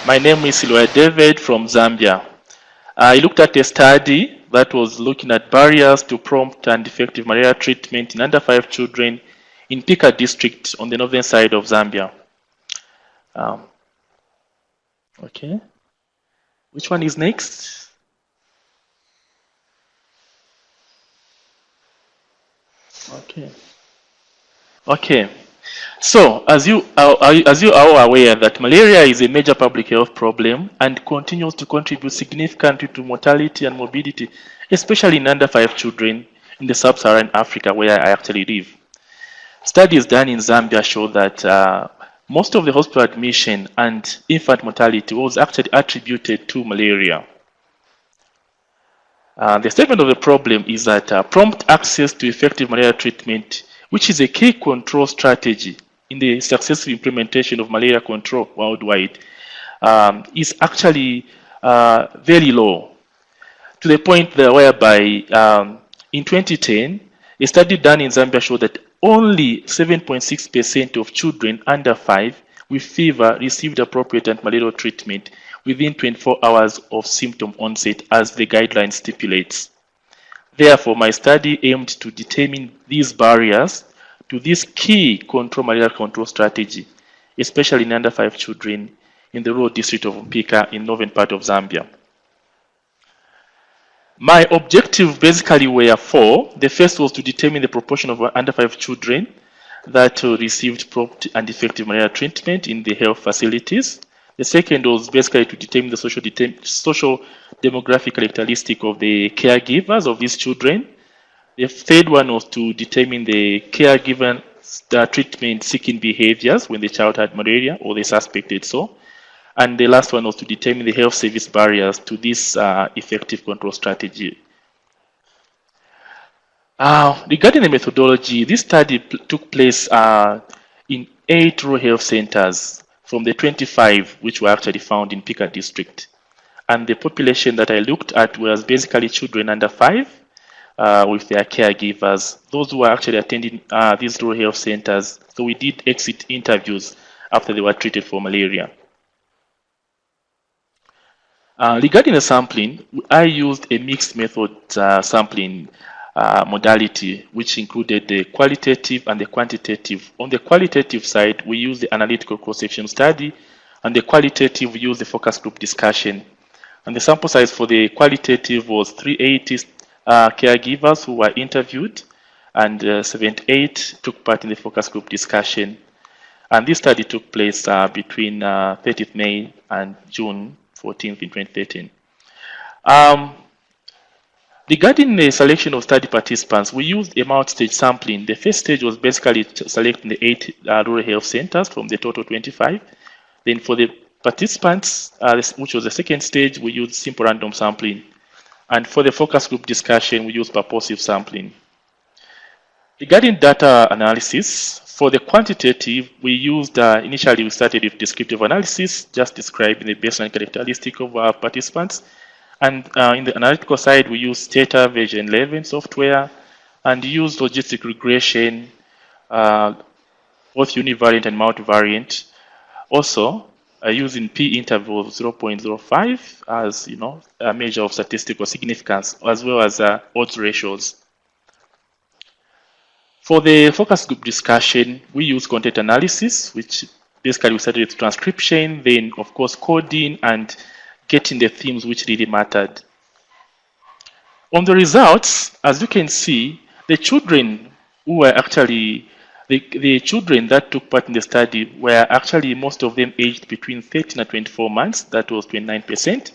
My name is Silweya David from Zambia. I looked at a study that was looking at barriers to prompt and effective malaria treatment in under 5 children in Mpika District on the northern side of Zambia. Okay. Which one is next? Okay. Okay. So, as you are aware that malaria is a major public health problem and continues to contribute significantly to mortality and morbidity, especially in under 5 children in the sub-Saharan Africa where I actually live. Studies done in Zambia show that most of the hospital admission and infant mortality was actually attributed to malaria. The statement of the problem is that prompt access to effective malaria treatment, which is a key control strategy in the successful implementation of malaria control worldwide, is actually very low, to the point that whereby in 2010, a study done in Zambia showed that only 7.6% of children under 5 with fever received appropriate antimalarial treatment within 24 hours of symptom onset as the guideline stipulates. Therefore, my study aimed to determine these barriers to this key malaria control strategy, especially in under 5 children in the rural district of Mpika in northern part of Zambia. My objective basically were 4. The first was to determine the proportion of under 5 children that received prompt and effective malaria treatment in the health facilities. The second was basically to determine the social demographic characteristic of the caregivers of these children. The third one was to determine the caregiver treatment seeking behaviors when the child had malaria or they suspected so. And the last one was to determine the health service barriers to this effective control strategy. Regarding the methodology, this study took place in 8 rural health centers from the 25 which were actually found in Mpika District. And the population that I looked at was basically children under 5 with their caregivers, those who were actually attending these rural health centers. So we did exit interviews after they were treated for malaria. Regarding the sampling, I used a mixed method sampling modality, which included the qualitative and the quantitative. On the qualitative side, we used the analytical cross-section study, and the qualitative, we used the focus group discussion. And the sample size for the qualitative was 380 caregivers who were interviewed, and 78 took part in the focus group discussion. And this study took place between 30th May and June 14th in 2013. Regarding the selection of study participants, we used a multi-stage sampling. The first stage was basically selecting the 8 rural health centers from the total 25. Then for the participants, which was the second stage, we used simple random sampling. And for the focus group discussion, we used purposive sampling. Regarding data analysis, for the quantitative, we used, initially we started with descriptive analysis, just describing the baseline characteristic of our participants. And in the analytical side, we used Stata version 11 software and used logistic regression, both univariate and multivariant. Also, using p-interval of 0.05 as a measure of statistical significance, as well as odds ratios. For the focus group discussion, we use content analysis, which basically we started with transcription, then of course coding and getting the themes which really mattered. On the results, as you can see, the children who were actually, the children that took part in the study were actually most of them aged between 13 and 24 months, that was 29%,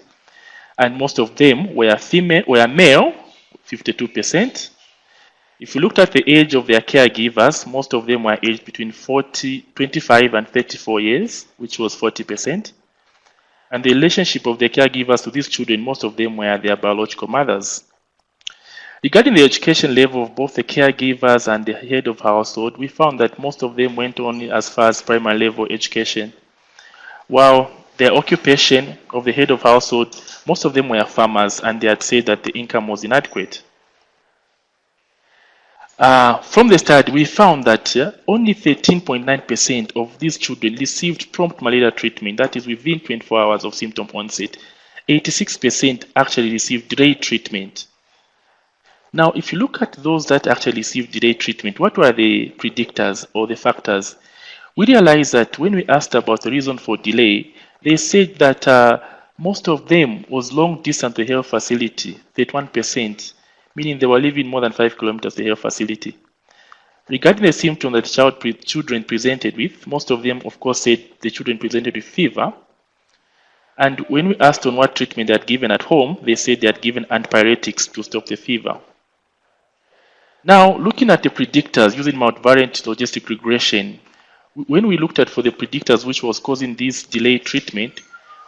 and most of them were male, 52%. If you looked at the age of their caregivers, most of them were aged between 25 and 34 years, which was 40%. And the relationship of the caregivers to these children, most of them were their biological mothers. Regarding the education level of both the caregivers and the head of household, we found that most of them went only as far as primary level education, while the occupation of the head of household, most of them were farmers, and they had said that the income was inadequate. From the study, we found that only 13.9% of these children received prompt malaria treatment, that is within 24 hours of symptom onset. 86% actually received delayed treatment. Now, if you look at those that actually received delayed treatment, what were the predictors or the factors? We realized that when we asked about the reason for delay, they said that most of them was long distance to health facility, 31%, meaning they were living more than 5 kilometers to the health facility. Regarding the symptoms that children presented with, most of them, of course, said the children presented with fever. And when we asked on what treatment they had given at home, they said they had given antipyretics to stop the fever. Now, looking at the predictors using multivariate logistic regression, when we looked at for the predictors which was causing this delayed treatment,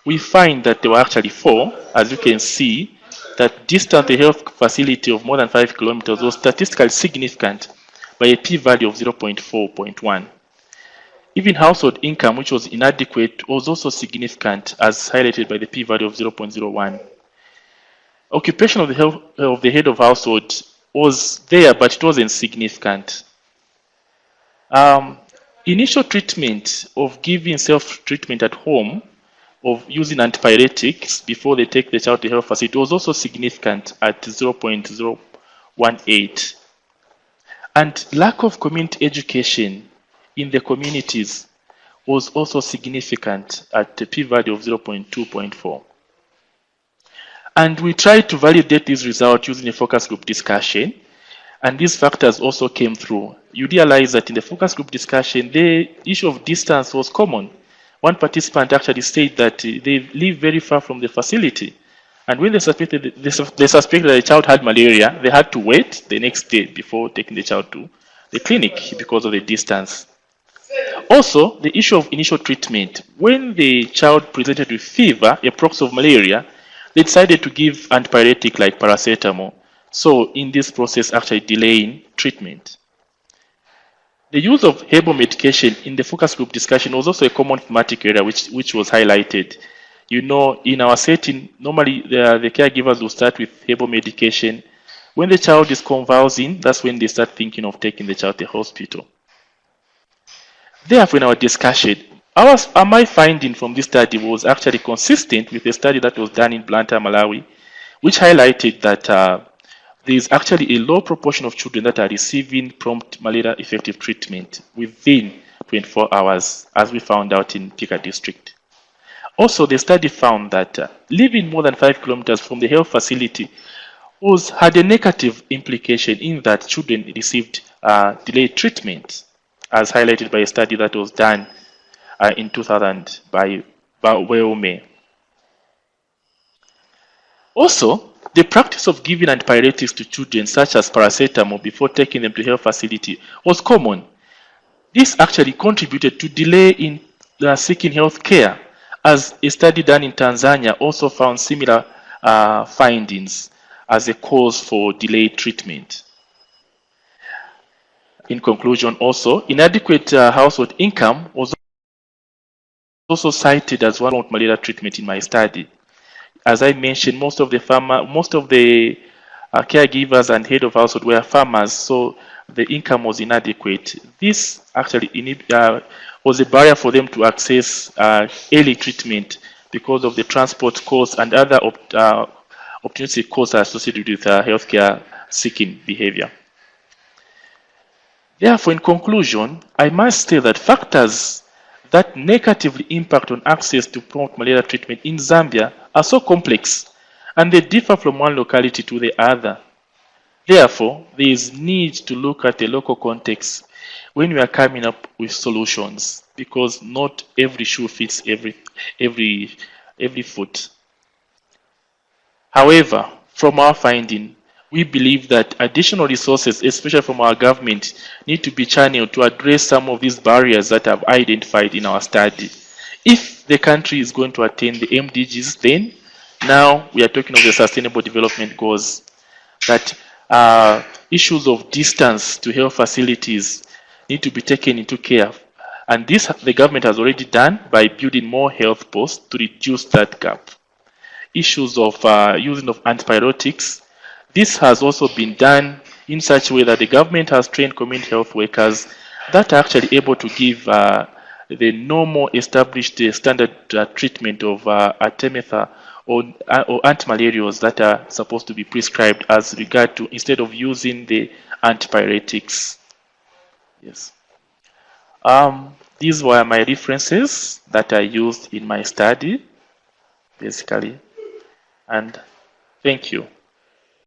we find that there were actually 4. As you can see, that distance to health facility of more than 5 kilometers was statistically significant by a p-value of 0.4.1. Even household income, which was inadequate, was also significant, as highlighted by the p-value of 0.01. Occupation of the head of household was there, but it wasn't significant. Initial treatment of giving self-treatment at home, of using antipyretics before they take the child to health facility, was also significant at 0.018. And lack of community education in the communities was also significant at a p-value of 0.2.4. And we tried to validate these results using a focus group discussion, and these factors also came through. You realize that in the focus group discussion, the issue of distance was common. One participant actually said that they live very far from the facility, and when they suspected that the child had malaria, they had to wait the next day before taking the child to the clinic because of the distance. Also, the issue of initial treatment. When the child presented with fever, a proxy of malaria, they decided to give antipyretic like paracetamol. So in this process, actually delaying treatment. The use of herbal medication in the focus group discussion was also a common thematic area which was highlighted. You know, in our setting, normally the caregivers will start with herbal medication. When the child is convulsing, that's when they start thinking of taking the child to the hospital. Therefore, in our discussion, my finding from this study was actually consistent with a study that was done in Blantyre, Malawi, which highlighted that there is actually a low proportion of children that are receiving prompt malaria effective treatment within 24 hours, as we found out in Mpika District. Also, the study found that living more than 5 kilometers from the health facility had a negative implication in that children received delayed treatment, as highlighted by a study that was done in 2000 by Weome. Also, the practice of giving antipyretics to children, such as paracetamol, before taking them to health facility was common. This actually contributed to delay in seeking health care, as a study done in Tanzania also found similar findings as a cause for delayed treatment. In conclusion, also, inadequate household income was also cited as one of malaria treatment in my study. As I mentioned, most of the caregivers and head of household were farmers, so the income was inadequate. This actually was a barrier for them to access early treatment because of the transport costs and other opportunity costs associated with healthcare seeking behavior. Therefore, in conclusion, I must say that factors that negatively impact on access to prompt malaria treatment in Zambia are so complex, and they differ from one locality to the other. Therefore, there is need to look at the local context when we are coming up with solutions, because not every shoe fits every foot. However, from our finding, we believe that additional resources, especially from our government, need to be channeled to address some of these barriers that I've identified in our study. If the country is going to attain the MDGs, then now we are talking of the Sustainable Development Goals, that issues of distance to health facilities need to be taken into care. And this the government has already done by building more health posts to reduce that gap. Issues of using of antibiotics, this has also been done in such a way that the government has trained community health workers that are actually able to give the normal established standard treatment of artemether or antimalarials that are supposed to be prescribed as regard to instead of using the antipyretics. Yes. These were my references that I used in my study, basically. And thank you.